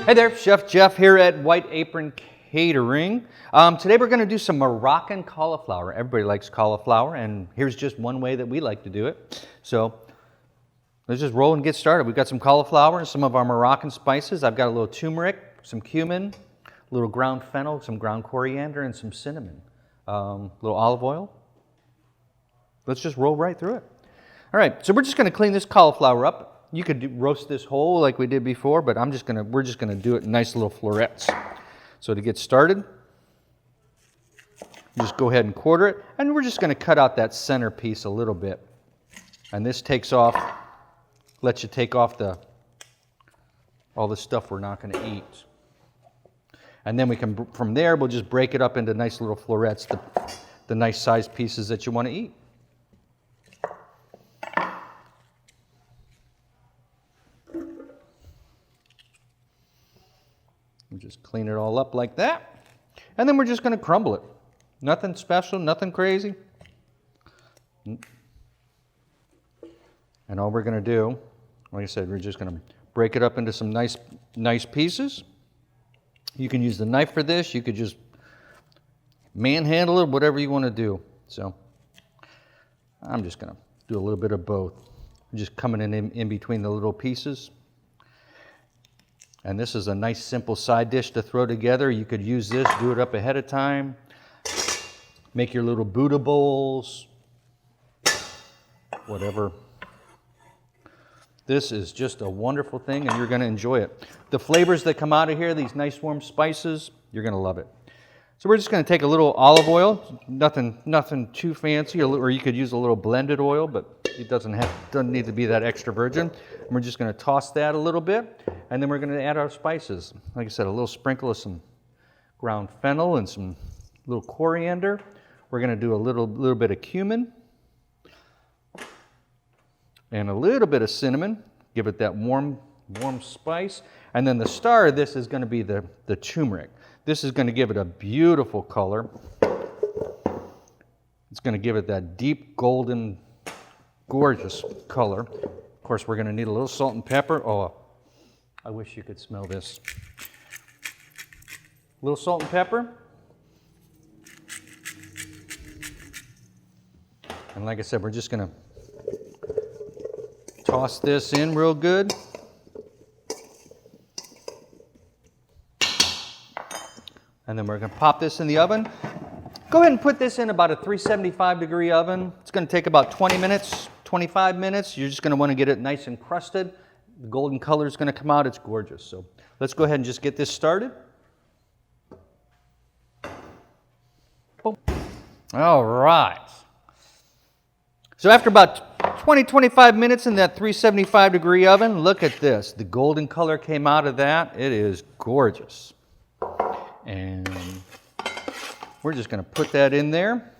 Hey there, Chef Jeff here at White Apron Catering. Today we're going to do some Moroccan cauliflower. Everybody likes cauliflower, and here's just one way that we like to do it. So let's just roll and get started. We've got some cauliflower and some of our Moroccan spices. I've got a little turmeric, some cumin, a little ground fennel, some ground coriander, and some cinnamon. A little olive oil. Let's just roll right through it. All right, so we're just going to clean this cauliflower up. You could roast this whole like we did before, but we're just gonna do it in nice little florets. So to get started, just go ahead and quarter it, and we're just gonna cut out that center piece a little bit. And this lets you take off all the stuff we're not gonna eat. And then from there, we'll just break it up into nice little florets, the nice sized pieces that you wanna eat. Just clean it all up like that. And then we're just going to crumble it. Nothing special, nothing crazy. And all we're going to do, like I said, we're just going to break it up into some nice pieces. You can use the knife for this. You could just manhandle it, whatever you want to do. So I'm just going to do a little bit of both. I'm just coming in between the little pieces. And this is a nice simple side dish to throw together. You could use this, do it up ahead of time. Make your little Buddha bowls, whatever. This is just a wonderful thing, and you're going to enjoy it. The flavors that come out of here, these nice warm spices, you're going to love it. So we're just going to take a little olive oil, nothing too fancy, or you could use a little blended oil, but it doesn't need to be that extra virgin. And we're just going to toss that a little bit, and then we're going to add our spices. Like I said, a little sprinkle of some ground fennel and some little coriander. We're going to do a little bit of cumin and a little bit of cinnamon. Give it that warm spice. And then the star of this is going to be the turmeric. This is going to give it a beautiful color. It's going to give it that deep golden, gorgeous color. Of course, we're going to need a little salt and pepper. Oh, I wish you could smell this. A little salt and pepper. And like I said, we're just going to toss this in real good. And then we're going to pop this in the oven. Go ahead and put this in about a 375 degree oven. It's going to take about 20 minutes, 25 minutes. You're just going to want to get it nice and crusted. The golden color is going to come out. It's gorgeous. So let's go ahead and just get this started. Boom. All right. So after about 20-25 minutes in that 375 degree oven, look at this. The golden color came out of that. It is gorgeous. And we're just going to put that in there.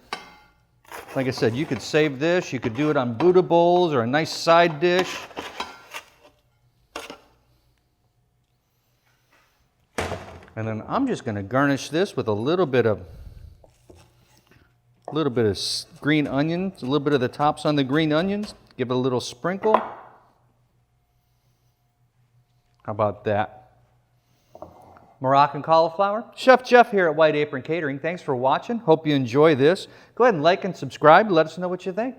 Like I said, you could save this. You could do it on Buddha bowls or a nice side dish. And then I'm just going to garnish this with a little bit of green onions, a little bit of the tops on the green onions. Give it a little sprinkle. How about that? Moroccan cauliflower. Chef Jeff here at White Apron Catering. Thanks for watching. Hope you enjoy this. Go ahead and like and subscribe. Let us know what you think.